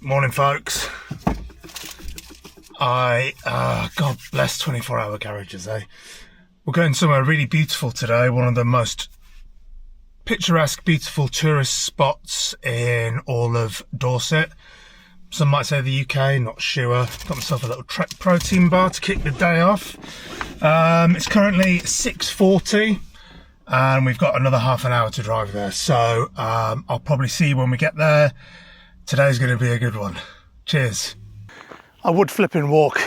Morning, folks. God bless 24-hour garages, eh? We're going somewhere really beautiful today, one of the most picturesque, beautiful tourist spots in all of Dorset. Some might say the UK, not sure. Got myself a little Trek protein bar to kick the day off. It's currently 6:40 and we've got another half an hour to drive there. So I'll probably see you when we get there. Today's going to be a good one. Cheers. I would flipping walk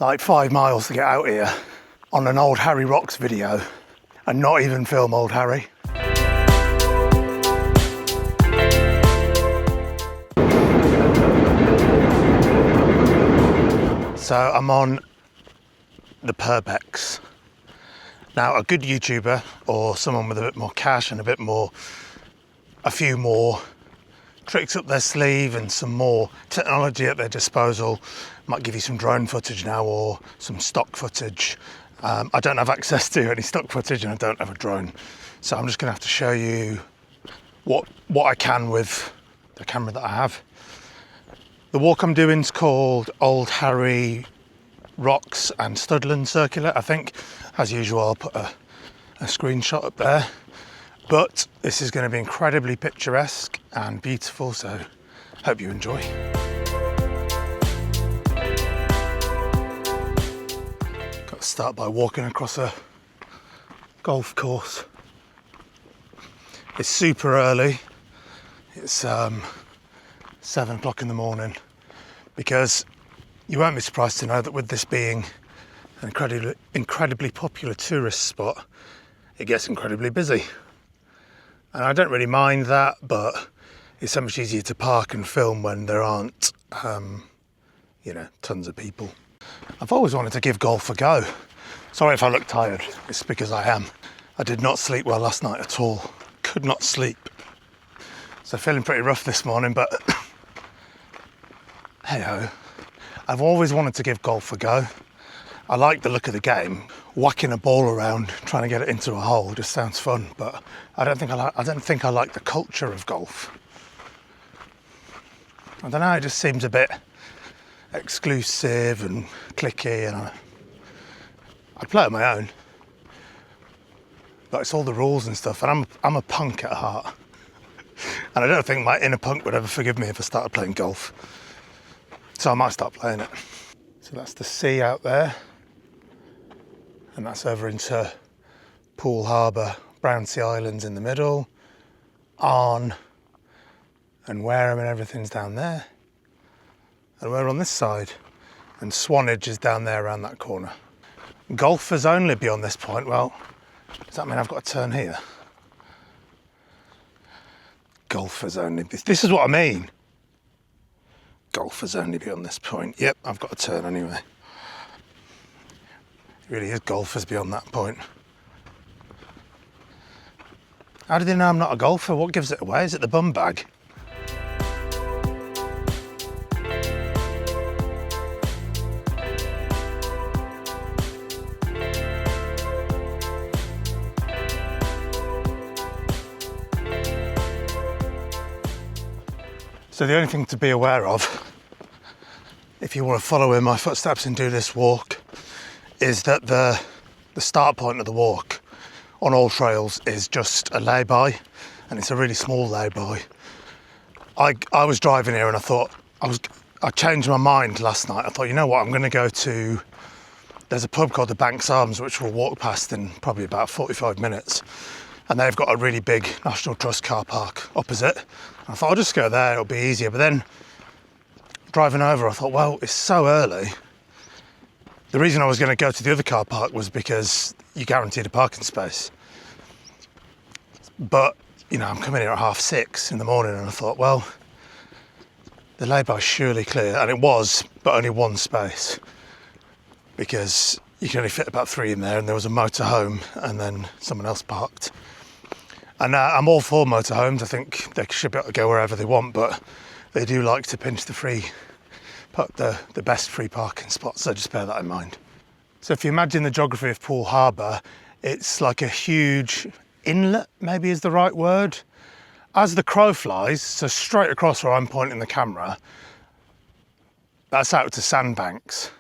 like 5 miles to get out here on an Old Harry Rocks video and not even film Old Harry. So I'm on the Purbex. Now a good YouTuber or someone with a bit more cash and a few more tricks up their sleeve and some more technology at their disposal might give you some drone footage now or some stock footage. I don't have access to any stock footage and I don't have a drone, so I'm just gonna have to show you what I can with the camera that I have. The walk I'm doing is called Old Harry Rocks and Studland Circular, I think. As usual, I'll put a screenshot up there. But this is going to be incredibly picturesque and beautiful, so hope you enjoy. Got to start by walking across a golf course. It's super early. It's 7 o'clock in the morning, because you won't be surprised to know that with this being an incredibly popular tourist spot, it gets incredibly busy. And I don't really mind that, but it's so much easier to park and film when there aren't, tons of people. I've always wanted to give golf a go. Sorry if I look tired, it's because I am. I did not sleep well last night at all. Could not sleep. So feeling pretty rough this morning, but hey-ho. I've always wanted to give golf a go. I like the look of the game. Whacking a ball around, trying to get it into a hole just sounds fun, but I don't think I like the culture of golf. I don't know, it just seems a bit exclusive and cliquey, and I'd play on my own. But it's all the rules and stuff, and I'm a punk at heart. And I don't think my inner punk would ever forgive me if I started playing golf. So I might start playing it. So that's the sea out there. And that's over into Poole Harbour, Brownsea Islands in the middle, Arn and Wareham and everything's down there. And we're on this side, and Swanage is down there around that corner. Golfers only beyond this point. Well, does that mean I've got to turn here? Golfers only. This is what I mean. Golfers only beyond this point. Yep, I've got to turn anyway. It really is golfers beyond that point. How do they know I'm not a golfer? What gives it away? Is it the bum bag? So the only thing to be aware of, if you want to follow in my footsteps and do this walk, is that the start point of the walk on all trails is just a lay-by, and it's a really small lay-by. I was driving here and I thought, I changed my mind last night. I thought, you know what, I'm going to go to, there's a pub called the Banks Arms, which we'll walk past in probably about 45 minutes. And they've got a really big National Trust car park opposite. And I thought, I'll just go there, it'll be easier. But then driving over, I thought, well, it's so early. The reason I was going to go to the other car park was because you guaranteed a parking space. But, I'm coming here at 6:30 in the morning, and I thought, well, the lay-by's surely clear. And it was, but only one space, because you can only fit about 3 in there, and there was a motorhome, and then someone else parked. And I'm all for motorhomes. I think they should be able to go wherever they want, but they do like to pinch the best free parking spots, so just bear that in mind. So if you imagine the geography of Poole Harbour, it's like a huge inlet, maybe is the right word. as the crow flies, so straight across where I'm pointing the camera, that's out to Sandbanks.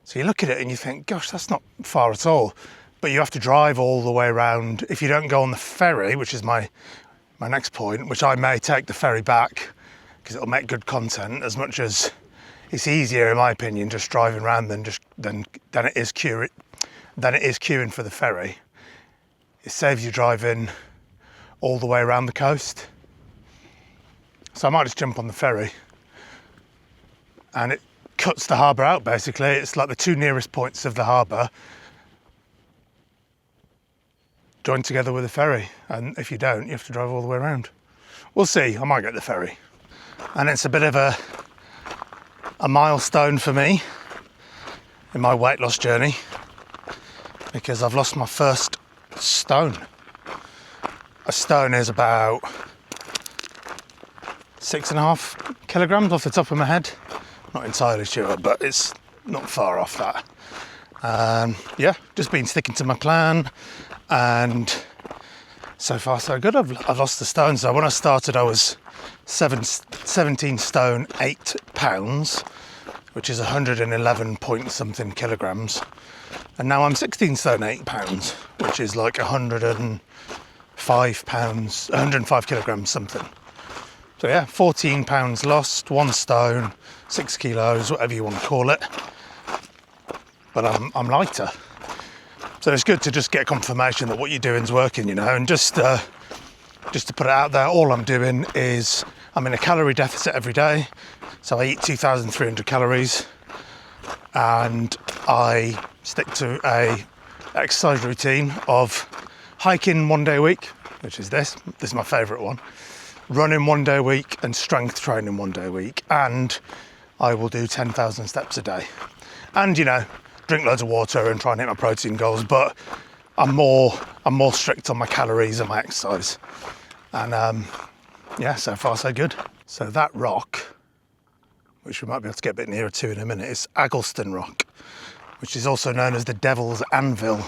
So you look at it and you think, gosh, that's not far at all. But you have to drive all the way around. If you don't go on the ferry, which is my next point, which I may take the ferry back because it'll make good content, as much as it's easier, in my opinion, just driving around than it is queuing for the ferry. It saves you driving all the way around the coast. So I might just jump on the ferry, and it cuts the harbour out basically. It's like the two nearest points of the harbour joined together with the ferry, and if you don't, you have to drive all the way around. We'll see, I might get the ferry. And it's a bit of a milestone for me in my weight loss journey, because I've lost my first stone. A stone is about 6.5 kilograms off the top of my head. Not entirely sure, but it's not far off that. Yeah, just been sticking to my plan, and so far so good. I've lost the stone. So when I started, I was 17 stone 8 pounds, which is 111 point something kilograms, and now I'm 16 stone 8 pounds, which is like 105 kilograms something. So yeah, 14 pounds lost, 1 stone, 6 kilos, whatever you want to call it. But I'm lighter. So it's good to just get confirmation that what you're doing is working, you know, and just to put it out there, all I'm doing is I'm in a calorie deficit every day. So I eat 2,300 calories, and I stick to a exercise routine of hiking 1 day a week, which is this is my favourite one, running 1 day a week, and strength training 1 day a week, and I will do 10,000 steps a day. And, you know, drink loads of water and try and hit my protein goals, but I'm more strict on my calories and my exercise. And yeah, so far so good. So that rock, which we might be able to get a bit nearer to in a minute, is Aggleston Rock, which is also known as the Devil's Anvil.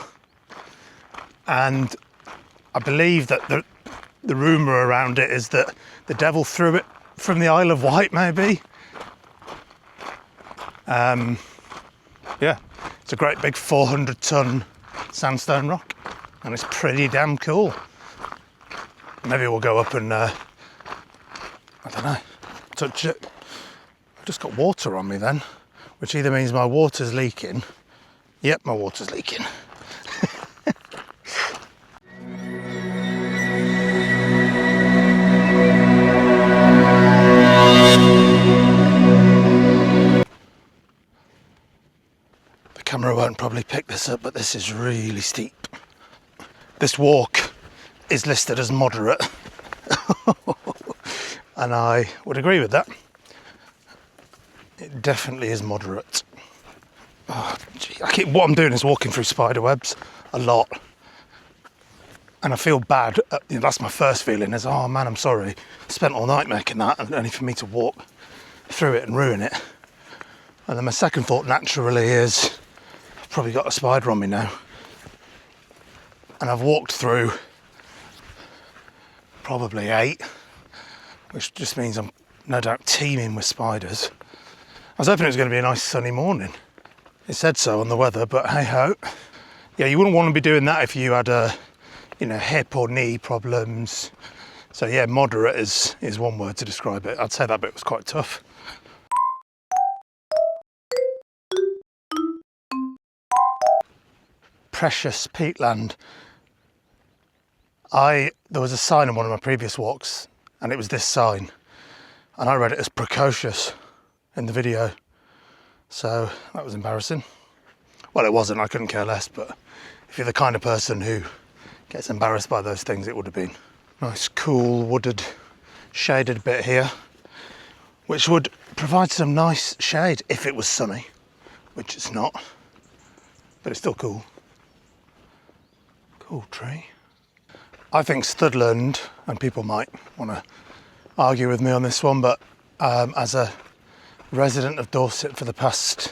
And I believe that the rumour around it is that the devil threw it from the Isle of Wight, maybe. Yeah, it's a great big 400-ton sandstone rock, and it's pretty damn cool. Maybe we'll go up and, I don't know, touch it. I've just got water on me then, which either means my water's leaking. Yep, my water's leaking. Camera won't probably pick this up, but this is really steep. This walk is listed as moderate, and I would agree with that. It definitely is moderate. Oh, gee, what I'm doing is walking through spider webs a lot, and I feel bad. You know, that's my first feeling is, oh man, I'm sorry. Spent all night making that, and only for me to walk through it and ruin it. And then my second thought naturally is, probably got a spider on me now, and I've walked through probably 8, which just means I'm no doubt teeming with spiders. I was hoping it was going to be a nice sunny morning. It said so on the weather, but hey ho. Yeah, you wouldn't want to be doing that if you had hip or knee problems. So yeah, moderate is one word to describe it. I'd say that bit was quite tough. Precious peatland. There was a sign on one of my previous walks, and it was this sign, and I read it as precocious in the video, so that was embarrassing. Well, it wasn't, I couldn't care less, but if you're the kind of person who gets embarrassed by those things, it would have been. Nice cool wooded shaded bit here, which would provide some nice shade if it was sunny, which it's not, but it's still cool. Cool tree. I think Studland, and people might want to argue with me on this one, but as a resident of Dorset for the past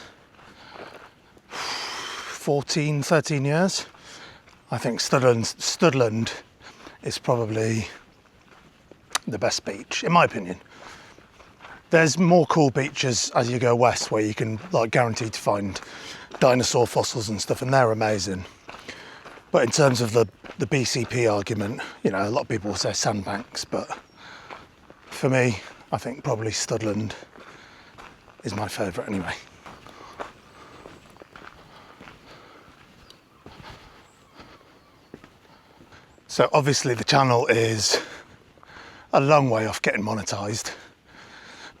13 years, I think Studland is probably the best beach, in my opinion. There's more cool beaches as you go west where you can like guaranteed to find dinosaur fossils and stuff, and they're amazing. But in terms of the BCP argument, you know, a lot of people will say Sandbanks, but for me, I think probably Studland is my favourite anyway. So obviously the channel is a long way off getting monetised,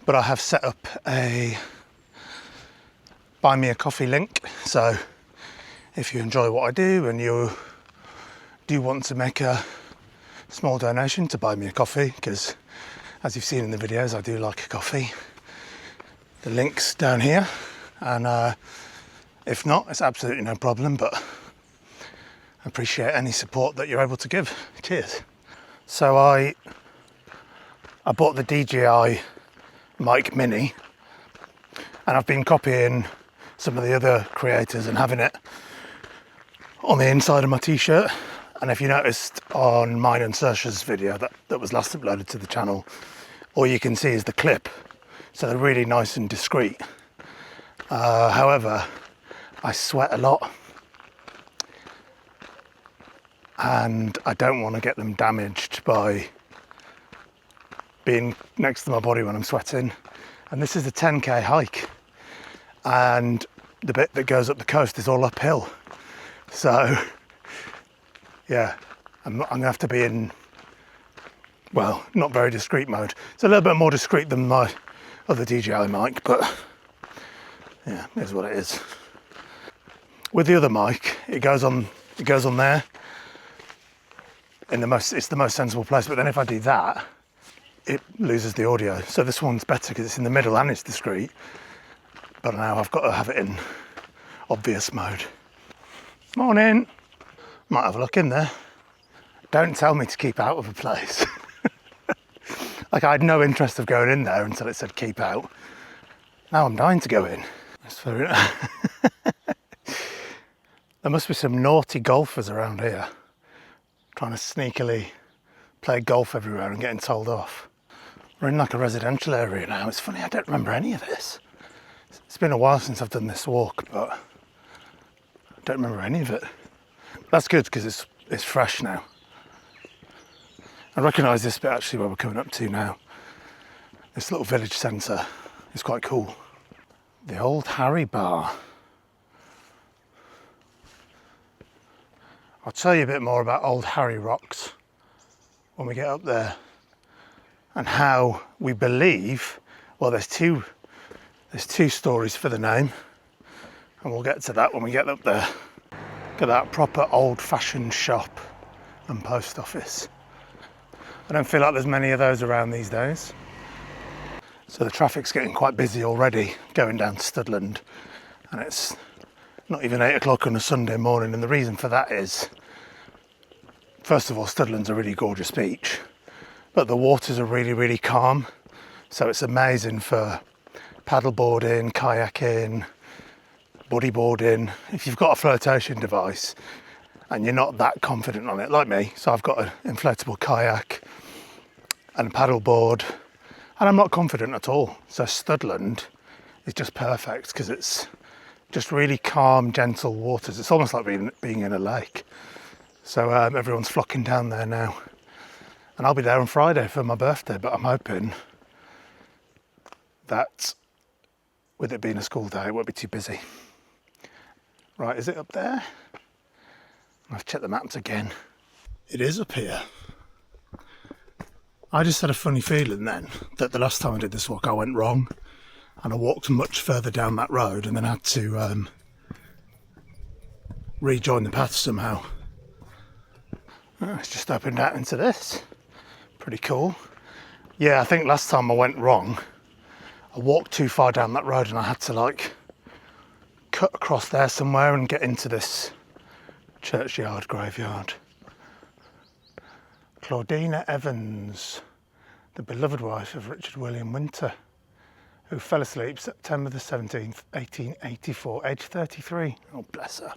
but I have set up a buy me a coffee link. So if you enjoy what I do and you do want to make a small donation to buy me a coffee, because as you've seen in the videos, I do like a coffee, the link's down here. And if not, it's absolutely no problem, but I appreciate any support that you're able to give. Cheers. So I bought the DJI Mic Mini, and I've been copying some of the other creators and having it on the inside of my t-shirt. And if you noticed on mine and Saoirse's video that was last uploaded to the channel, all you can see is the clip. So they're really nice and discreet. However, I sweat a lot and I don't want to get them damaged by being next to my body when I'm sweating. And this is a 10k hike, and the bit that goes up the coast is all uphill. So yeah, I'm gonna have to be in, well, not very discreet mode. It's a little bit more discreet than my other DJI mic, but yeah, it is what it is. With the other mic, it goes on there in it's the most sensible place, but then if I do that, it loses the audio. So this one's better because it's in the middle and it's discreet, but now I've got to have it in obvious mode. Morning. Might have a look in there. Don't tell me to keep out of a place. Like, I had no interest of going in there until it said keep out. Now I'm dying to go in. That's very There must be some naughty golfers around here trying to sneakily play golf everywhere and getting told off. We're in like a residential area now. It's funny, I don't remember any of this. It's been a while since I've done this walk, but I don't remember any of it. That's good because it's fresh now. I recognise this bit actually where we're coming up to now. This little village centre is quite cool. The Old Harry Bar. I'll tell you a bit more about Old Harry Rocks when we get up there, and how we believe, well, there's two stories for the name, and we'll get to that when we get up there. Look at that proper old-fashioned shop and post office. I don't feel like there's many of those around these days. So the traffic's getting quite busy already going down to Studland, and it's not even 8 o'clock on a Sunday morning, and the reason for that is, first of all, Studland's a really gorgeous beach, but the waters are really, really calm, so it's amazing for paddleboarding, kayaking, bodyboarding. If you've got a flotation device and you're not that confident on it, like me, so I've got an inflatable kayak and a paddleboard, and I'm not confident at all. So Studland is just perfect because it's just really calm, gentle waters. It's almost like being in a lake. So everyone's flocking down there now. And I'll be there on Friday for my birthday, but I'm hoping that with it being a school day, it won't be too busy. Right, is it up there? I've checked the maps again. It is up here. I just had a funny feeling then that the last time I did this walk, I went wrong, and I walked much further down that road and then had to rejoin the path somehow. Oh, it's just opened out into this. Pretty cool. Yeah, I think last time I went wrong, I walked too far down that road and I had to like cut across there somewhere and get into this churchyard graveyard. Claudina Evans, the beloved wife of Richard William Winter, who fell asleep September the 17th, 1884, age 33. Oh, bless her.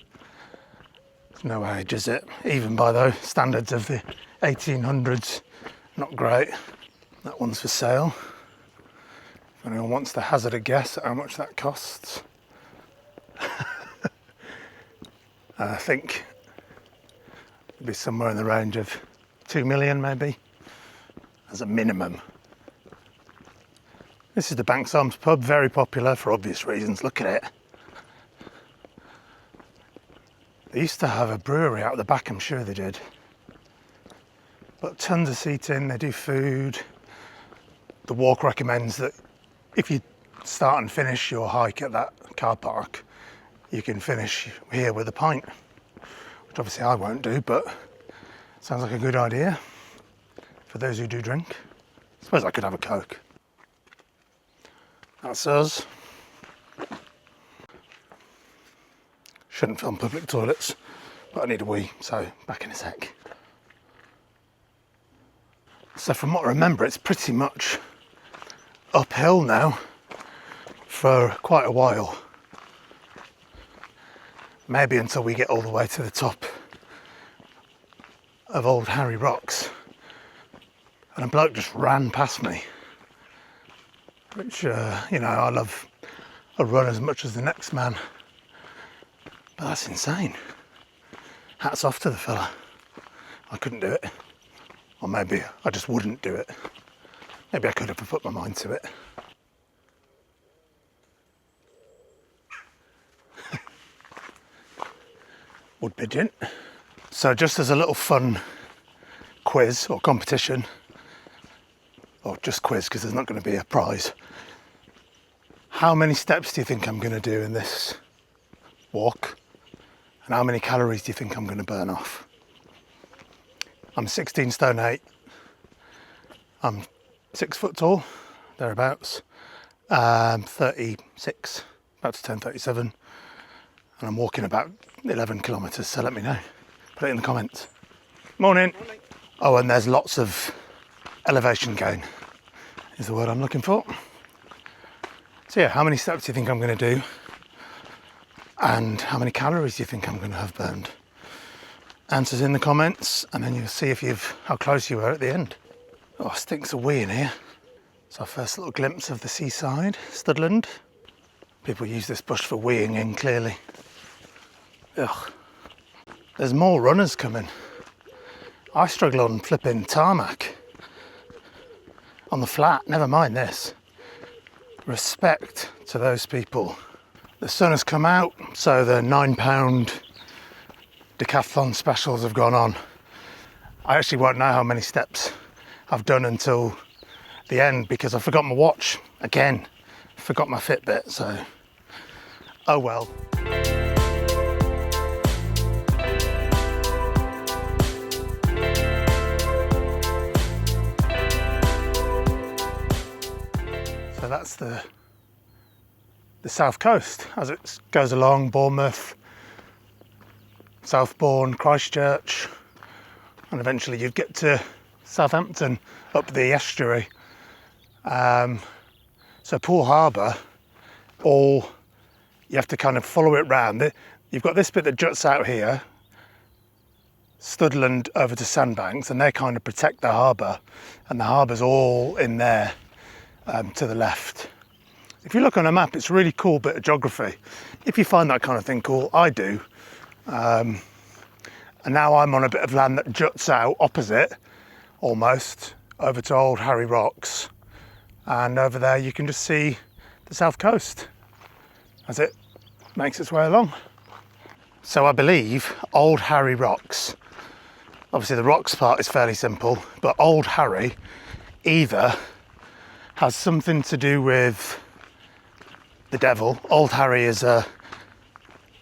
There's no age, is it? Even by the standards of the 1800s, not great. That one's for sale. If anyone wants to hazard a guess at how much that costs. I think it'd be somewhere in the range of 2 million maybe, as a minimum. This is the Banks Arms pub, very popular for obvious reasons. Look at it. They used to have a brewery out the back, I'm sure they did. But tons of seating, they do food. The walk recommends that if you start and finish your hike at that car park, you can finish here with a pint, which obviously I won't do, but sounds like a good idea for those who do drink. I suppose I could have a Coke. That's us. Shouldn't film public toilets, but I need a wee, so back in a sec. So from what I remember, it's pretty much uphill now for quite a while. Maybe until we get all the way to the top of Old Harry Rocks. And a bloke just ran past me, which, you know, I love a run as much as the next man. But that's insane. Hats off to the fella. I couldn't do it. Or maybe I just wouldn't do it. Maybe I could have put my mind to it. Wood pigeon. So just as a little fun quiz or competition, or just quiz because there's not going to be a prize. How many steps do you think I'm going to do in this walk? And how many calories do you think I'm going to burn off? I'm 16 stone 8. I'm 6 foot tall, thereabouts. 36, about to turn 37. And I'm walking about 11 kilometres, so let me know. Put it in the comments. Morning. Morning. Oh, and there's lots of elevation gain, is the word I'm looking for. So yeah, how many steps do you think I'm going to do? And how many calories do you think I'm going to have burned? Answers in the comments, and then you'll see how close you were at the end. Oh, it stinks of wee in here. It's our first little glimpse of the seaside, Studland. People use this bush for weeing in, clearly. Ugh. There's more runners coming. I struggle on flipping tarmac. On the flat, never mind this. Respect to those people. The sun has come out, so the £9 decathlon specials have gone on. I actually won't know how many steps I've done until the end because I forgot my watch again. Forgot my Fitbit, so oh well. So that's the south coast as it goes along. Bournemouth, Southbourne, Christchurch, and eventually you'd get to Southampton up the estuary. So Poole Harbour, you have to kind of follow it round. You've got this bit that juts out here, Studland over to Sandbanks, and they kind of protect the harbour, and the harbour's all in there to the left. If you look on a map, it's a really cool bit of geography. If you find that kind of thing cool, I do. And now I'm on a bit of land that juts out opposite, almost, over to Old Harry Rocks. And over there you can just see the south coast as it makes its way along. So I believe Old Harry Rocks, obviously the rocks part is fairly simple, but Old Harry either has something to do with the devil. Old Harry is an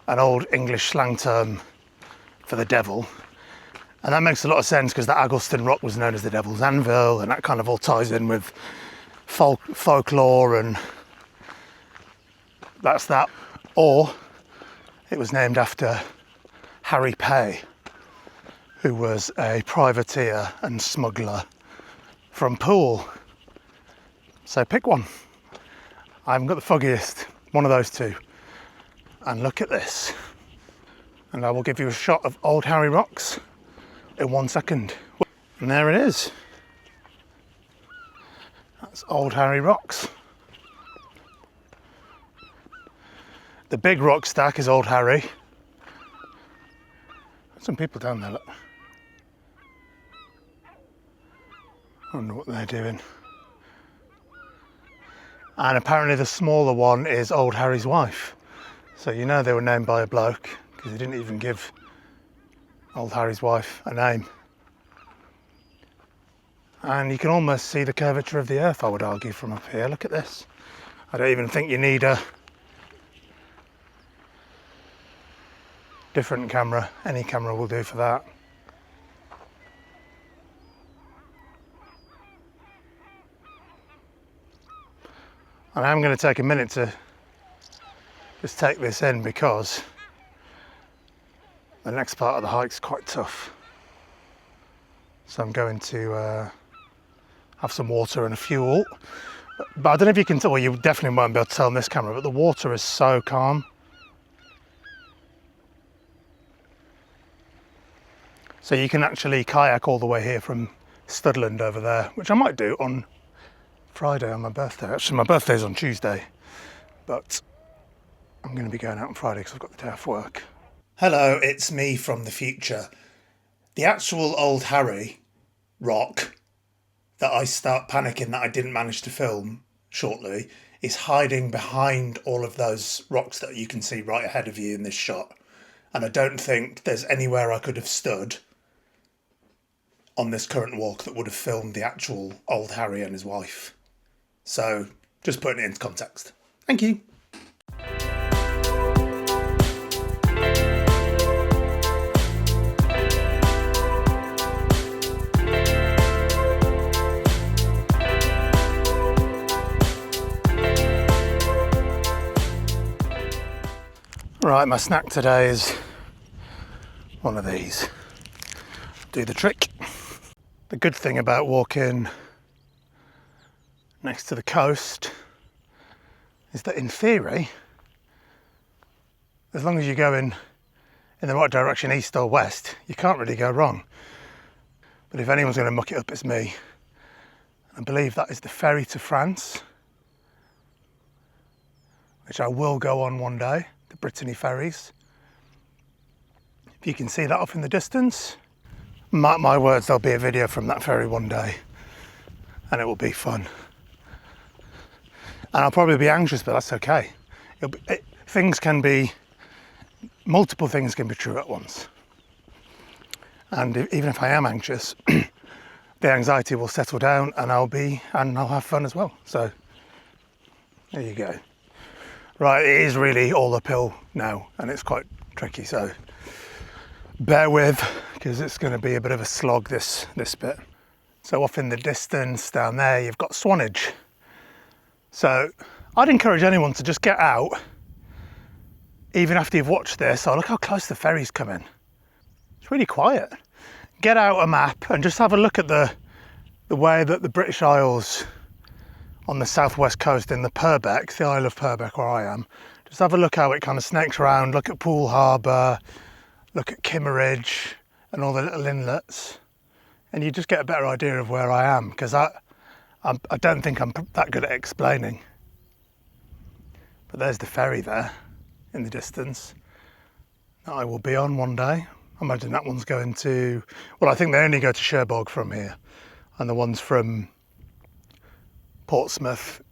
old English slang term for the devil, and that makes a lot of sense because the Aggleston Rock was known as the Devil's Anvil, and that kind of all ties in with folklore, and that's that. Or it was named after Harry Pay, who was a privateer and smuggler from Poole. So pick one. I haven't got the foggiest, one of those two. And look at this. And I will give you a shot of Old Harry Rocks in 1 second. And there it is. That's Old Harry rocks. The big rock stack is Old Harry. There's some people down there, look. I wonder what they're doing. And apparently the smaller one is Old Harry's wife. So you know they were named by a bloke, because he didn't even give Old Harry's wife a name. And you can almost see the curvature of the earth, I would argue, from up here. Look at this. I don't even think you need a different camera. Any camera will do for that. And I'm going to take a minute to just take this in, because the next part of the hike's quite tough. So I'm going to have some water and a fuel. But I don't know if you can tell, well, you definitely won't be able to tell on this camera, but the water is so calm. So you can actually kayak all the way here from Studland over there, which I might do on Friday on my birthday. Actually, my birthday's on Tuesday, but I'm going to be going out on Friday because I've got the day off work. Hello, it's me from the future. The actual Old Harry rock that I start panicking that I didn't manage to film shortly is hiding behind all of those rocks that you can see right ahead of you in this shot. And I don't think there's anywhere I could have stood on this current walk that would have filmed the actual Old Harry and his wife. So, just putting it into context. Thank you. Right, my snack today is one of these. Do the trick. The good thing about walking next to the coast is that in theory, as long as you go in the right direction, east or west, you can't really go wrong. But if anyone's going to muck it up, it's me. I believe that is the ferry to France, which I will go on one day, the Brittany Ferries. If you can see that off in the distance, mark my words, there'll be a video from that ferry one day, and it will be fun. And I'll probably be anxious, but that's okay. Multiple things can be true at once. And even if I am anxious, the anxiety will settle down and I'll have fun as well. So there you go. Right, it is really all uphill now and it's quite tricky, so bear with, because it's going to be a bit of a slog this bit. So off in the distance down there, you've got Swanage. So I'd encourage anyone to just get out, even after you've watched this. Oh, look how close the ferry's coming. It's really quiet. Get out a map and just have a look at the way that the British Isles on the southwest coast in the Purbeck, the Isle of Purbeck where I am, just have a look how it kind of snakes around. Look at Poole Harbour, look at Kimmeridge and all the little inlets, and you just get a better idea of where I am, because I don't think I'm that good at explaining. But there's the ferry there in the distance that I will be on one day. I imagine that one's going to, well, I think they only go to Cherbourg from here, and the ones from Portsmouth,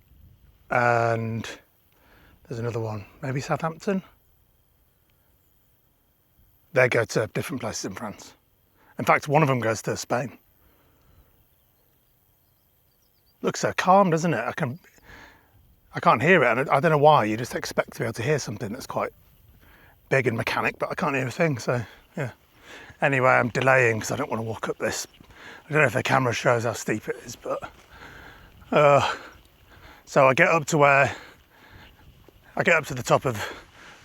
and there's another one, maybe Southampton. They go to different places in France. In fact, one of them goes to Spain. Looks so calm, doesn't it? I can't hear it, and I don't know why. You just expect to be able to hear something that's quite big and mechanic, but I can't hear a thing, so yeah. Anyway, I'm delaying because I don't want to walk up this. I don't know if the camera shows how steep it is, but so I get up to the top of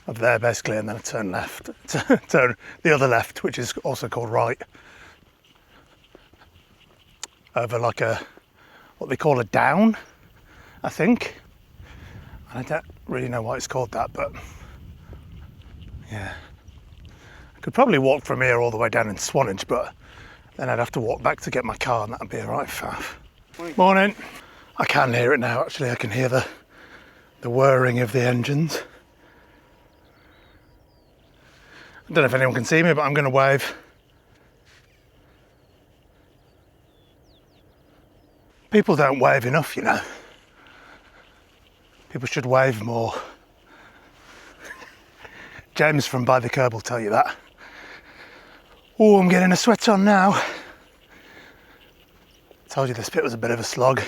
there basically, and then I turn left, turn the other left, which is also called right, over like what they call a down, I think. And I don't really know why it's called that, but yeah. I could probably walk from here all the way down in Swanage, but then I'd have to walk back to get my car, and that'd be a right faff. Morning. I can hear it now, actually. I can hear the whirring of the engines. I don't know if anyone can see me, but I'm going to wave. People don't wave enough, you know. People should wave more. James from By the Curb will tell you that. Oh, I'm getting a sweat on now. Told you this bit was a bit of a slog.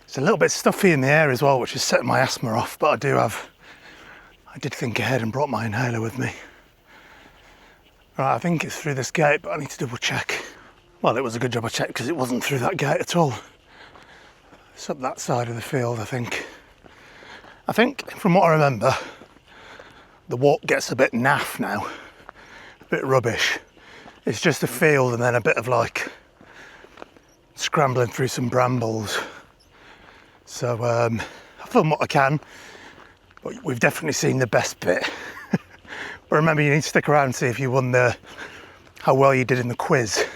It's a little bit stuffy in the air as well, which is setting my asthma off, but I did think ahead and brought my inhaler with me. Right, I think it's through this gate, but I need to double check. Well, it was a good job I checked because it wasn't through that gate at all. It's up that side of the field, I think. I think, from what I remember, the walk gets a bit naff now, a bit rubbish. It's just a field and then a bit of like scrambling through some brambles. So I've done what I can, but we've definitely seen the best bit. But remember, you need to stick around and see if you won how well you did in the quiz.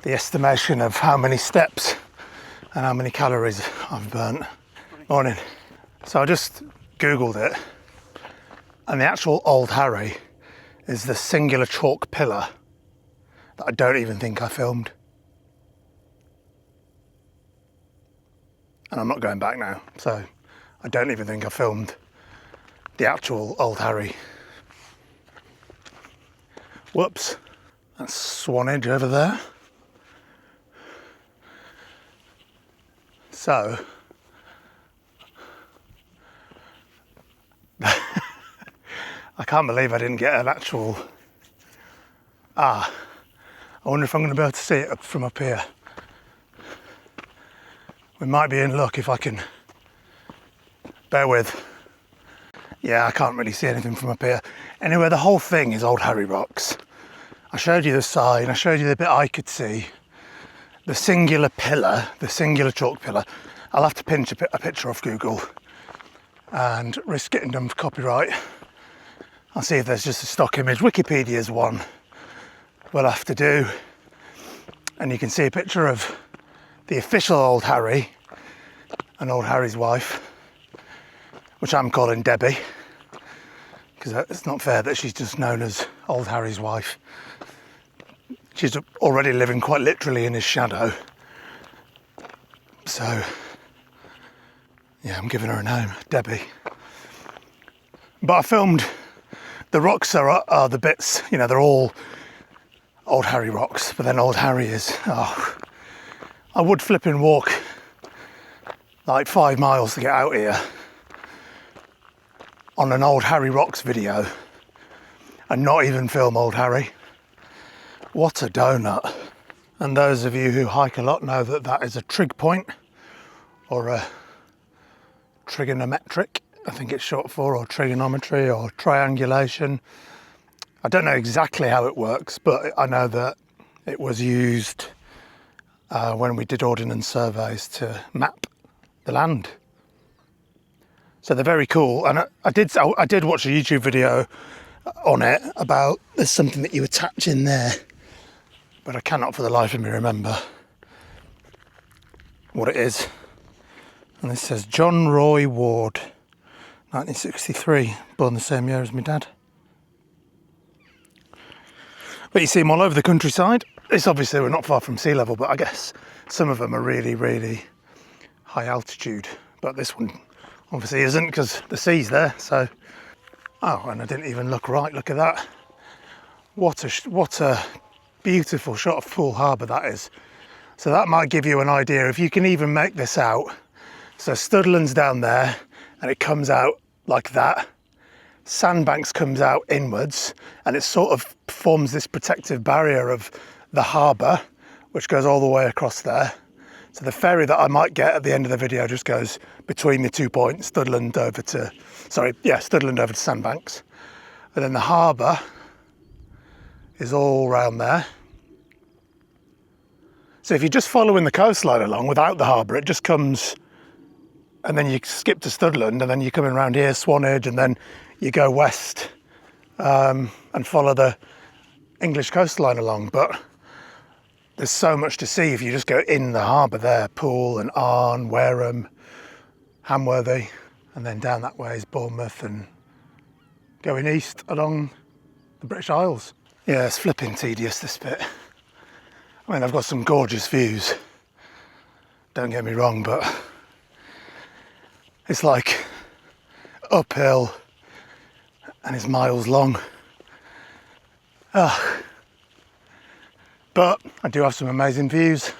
The estimation of how many steps and how many calories I've burnt. Morning. So I just Googled it, and the actual Old Harry is the singular chalk pillar that I don't even think I filmed. And I'm not going back now, so I don't even think I filmed the actual Old Harry. Whoops, that's Swanage over there. So, I can't believe I didn't get an actual, I wonder if I'm going to be able to see it from up here. We might be in luck if I can, bear with. Yeah, I can't really see anything from up here. Anyway, the whole thing is Old Harry rocks. I showed you the side, I showed you the bit I could see. The singular pillar, the singular chalk pillar. I'll have to pinch a picture off Google and risk getting done for copyright. I'll see if there's just a stock image. Wikipedia's one we'll have to do. And you can see a picture of the official Old Harry and Old Harry's wife, which I'm calling Debbie, because it's not fair that she's just known as Old Harry's wife. She's already living quite literally in his shadow. So, yeah, I'm giving her a name, Debbie. But I filmed, the rocks are the bits, you know, they're all Old Harry rocks, but then Old Harry is, I would flip and walk like 5 miles to get out here on an Old Harry rocks video and not even film Old Harry. What a donut. And those of you who hike a lot know that that is a trig point, or a trigonometric, I think it's short for, or trigonometry, or triangulation. I don't know exactly how it works, but I know that it was used when we did ordnance surveys to map the land. So they're very cool. And I did watch a YouTube video on it about, there's something that you attach in there, but I cannot for the life of me remember what it is. And this says John Roy Ward, 1963, born the same year as my dad. But you see them all over the countryside. It's obviously, we're not far from sea level, but I guess some of them are really, really high altitude. But this one obviously isn't, because the sea's there. So, oh, and I didn't even look right. Look at that. What a beautiful shot of Poole Harbour that is. So that might give you an idea if you can even make this out. So Studland's down there, and it comes out like that. Sandbanks comes out inwards, and it sort of forms this protective barrier of the harbour, which goes all the way across there. So the ferry that I might get at the end of the video just goes between the 2 points, Studland over to Sandbanks. And then the harbour is all round there. So if you're just following the coastline along without the harbour, it just comes, and then you skip to Studland, and then you're coming around here, Swanage, and then you go west and follow the English coastline along. But there's so much to see if you just go in the harbour there. Poole and Arn, Wareham, Hamworthy, and then down that way is Bournemouth and going east along the British Isles. Yeah, it's flipping tedious, this bit. I mean, I've got some gorgeous views, don't get me wrong, but it's like uphill and it's miles long. But I do have some amazing views,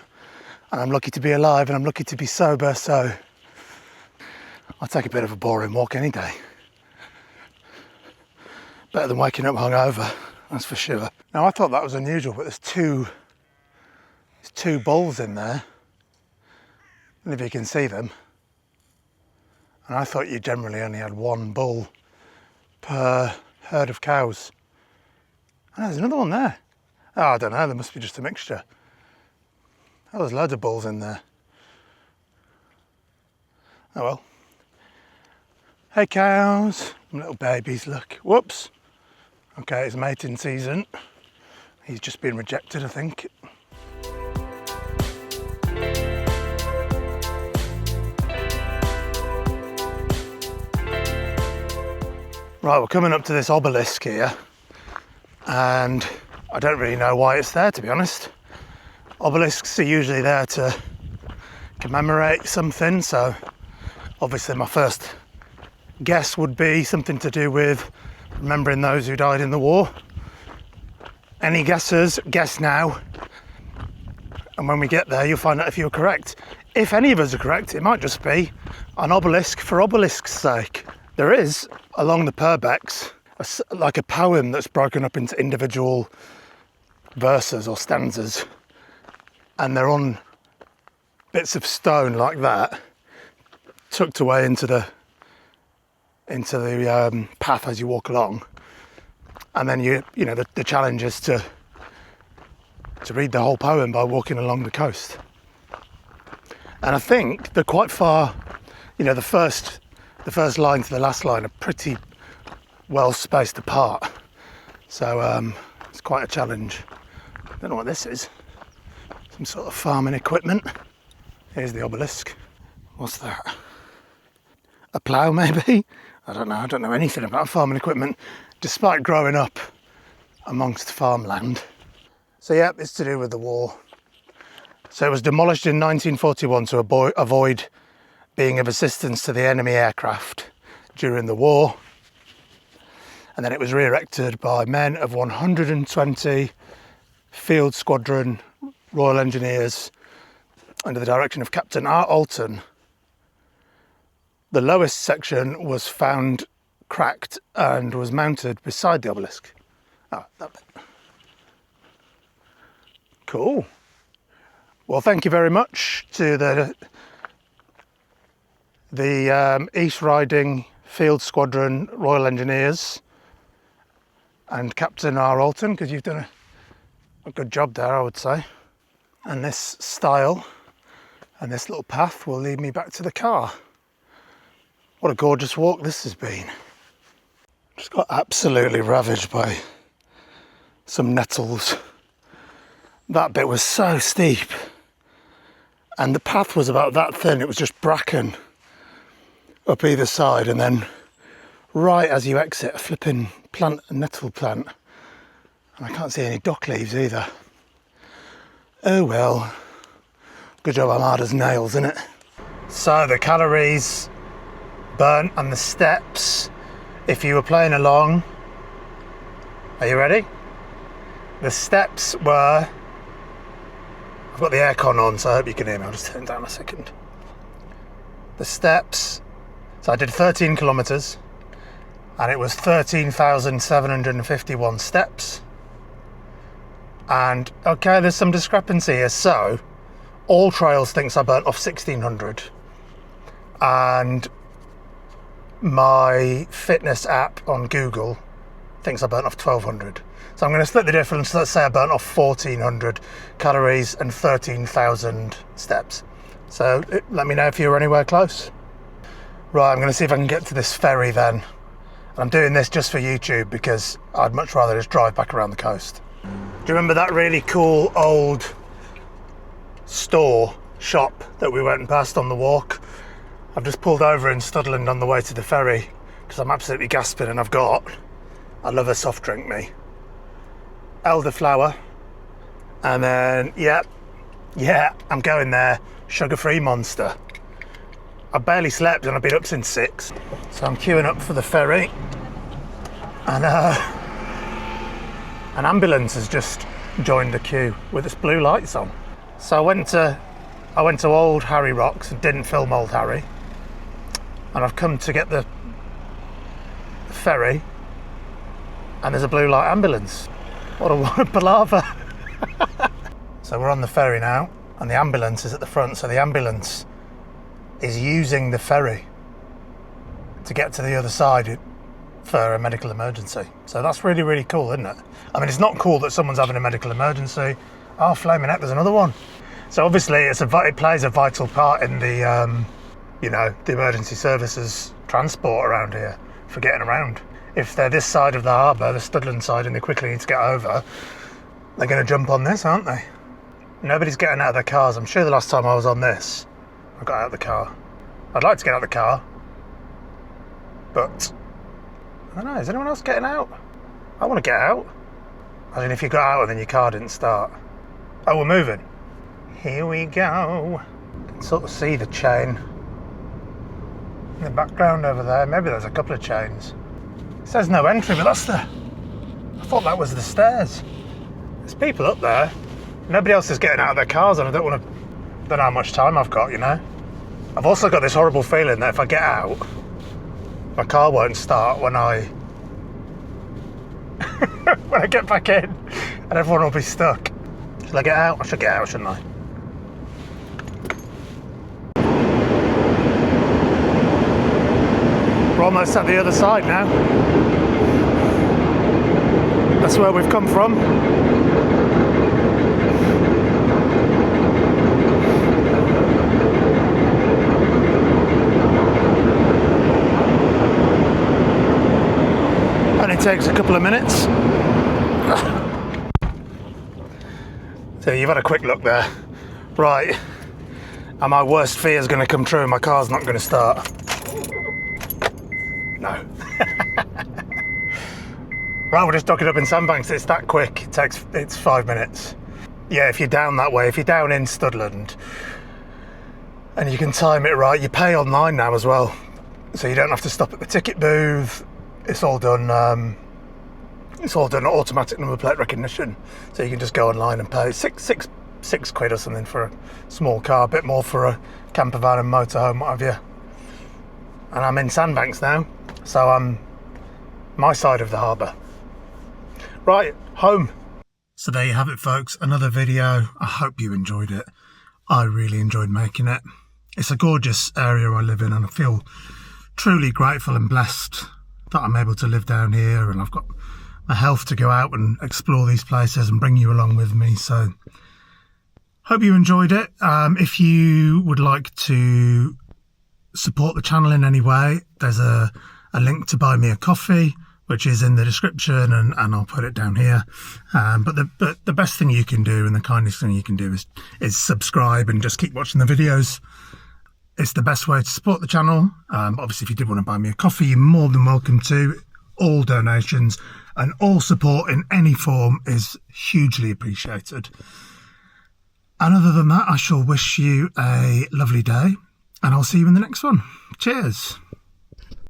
and I'm lucky to be alive and I'm lucky to be sober, so I'll take a bit of a boring walk any day. Better than waking up hungover, that's for sure. Now, I thought that was unusual, but there's two bulls in there, and if you can see them, and I thought you generally only had one bull per herd of cows. And there's another one there. Oh, I don't know, there must be just a mixture. Oh, there's loads of bulls in there. Oh well. Hey cows, little babies, look. Whoops. Okay, it's mating season. He's just been rejected, I think. Right, we're coming up to this obelisk here, and I don't really know why it's there, to be honest. Obelisks are usually there to commemorate something, so obviously my first guess would be something to do with remembering those who died in the war. Any guesses? Guess now. And when we get there, you'll find out if you're correct. If any of us are correct, it might just be an obelisk for obelisk's sake. There is, along the Purbecks, like a poem that's broken up into individual verses or stanzas, and they're on bits of stone like that, tucked away into the path as you walk along. And then you know the challenge is to read the whole poem by walking along the coast. And I think they're quite far. You know, the first line to the last line are pretty well spaced apart, so it's quite a challenge. I don't know what this is. Some sort of farming equipment. Here's the obelisk. What's that? A plough, maybe? I don't know anything about farming equipment, despite growing up amongst farmland. So yeah, it's to do with the war. So it was demolished in 1941 to avoid being of assistance to the enemy aircraft during the war. And then it was re-erected by men of 120 Field Squadron Royal Engineers under the direction of Captain R. Alton. The lowest section was found cracked and was mounted beside the obelisk. Oh, that bit. Cool. Well, thank you very much to the East Riding Field Squadron Royal Engineers and Captain R. Alton, because you've done a good job there, I would say. And this stile and this little path will lead me back to the car. What a gorgeous walk this has been. Just got absolutely ravaged by some nettles. That bit was so steep, and the path was about that thin. It was just bracken up either side, and then right as you exit a flipping plant, a nettle plant, and I can't see any dock leaves either. Oh well, good job I'm hard as nails, innit? So the calories burnt and the steps, if you were playing along, are you ready? The steps were, I've got the aircon on, so I hope you can hear me. I'll just turn it down a second. The steps, so I did 13 kilometres and it was 13,751 steps. And okay, there's some discrepancy here. So All Trails thinks I burnt off 1,600 and my fitness app on Google thinks I burnt off 1,200. So I'm going to split the difference. Let's say I burnt off 1,400 calories and 13,000 steps. So let me know if you're anywhere close. Right, I'm going to see if I can get to this ferry then. And I'm doing this just for YouTube because I'd much rather just drive back around the coast. Do you remember that really cool old store shop that we went past on the walk. I've just pulled over in Studland on the way to the ferry because I'm absolutely gasping, and I love a soft drink, me. Elderflower, and then yeah, I'm going there. Sugar-free Monster. I barely slept and I've been up since 6, so I'm queuing up for the ferry, and an ambulance has just joined the queue with its blue lights on. So I went to Old Harry Rocks and didn't film Old Harry, and I've come to get the ferry, and there's a blue light ambulance. What a palaver. So we're on the ferry now, and the ambulance is at the front. So the ambulance is using the ferry to get to the other side for a medical emergency. So that's really, really cool, isn't it? I mean, it's not cool that someone's having a medical emergency. Oh, flaming heck, there's another one. So obviously it plays a vital part in the, the emergency services transport around here for getting around. If they're this side of the harbour, the Studland side, and they quickly need to get over, they're going to jump on this, aren't they? Nobody's getting out of their cars. I'm sure the last time I was on this, I got out of the car. I'd like to get out of the car, but I don't know, is anyone else getting out? I want to get out. I mean, if you got out and then your car didn't start. Oh, we're moving. Here we go. You can sort of see the chain in the background over there. Maybe there's a couple of chains. It says no entry, but I thought that was the stairs. There's people up there. Nobody else is getting out of their cars, and I don't know how much time I've got, I've also got this horrible feeling that if I get out, my car won't start when I get back in, and everyone will be stuck. Shall I get out? I should get out, shouldn't I? We're almost at the other side now. That's where we've come from. Only takes a couple of minutes. So you've had a quick look there. Right. And my worst fear is going to come true and my car's not going to start. No. Right, we're just docking up in Sandbanks. It's that quick. It's 5 minutes. Yeah, if you're down that way, if you're down in Studland and you can time it right, you pay online now as well. So you don't have to stop at the ticket booth. It's all done automatic number plate recognition. So you can just go online and pay six quid or something for a small car, a bit more for a camper van and motorhome, what have you. And I'm in Sandbanks now, so I'm my side of the harbour. Right, home. So there you have it, folks, another video. I hope you enjoyed it. I really enjoyed making it. It's a gorgeous area I live in, and I feel truly grateful and blessed that I'm able to live down here, and I've got my health to go out and explore these places and bring you along with me. So hope you enjoyed it. If you would like to support the channel in any way, there's a link to buy me a coffee, which is in the description, and I'll put it down here. But the best thing you can do, and the kindest thing you can do, is subscribe and just keep watching the videos. It's the best way to support the channel. Obviously, if you did want to buy me a coffee, you're more than welcome to. All donations and all support in any form is hugely appreciated. And other than that, I shall wish you a lovely day, and I'll see you in the next one. Cheers.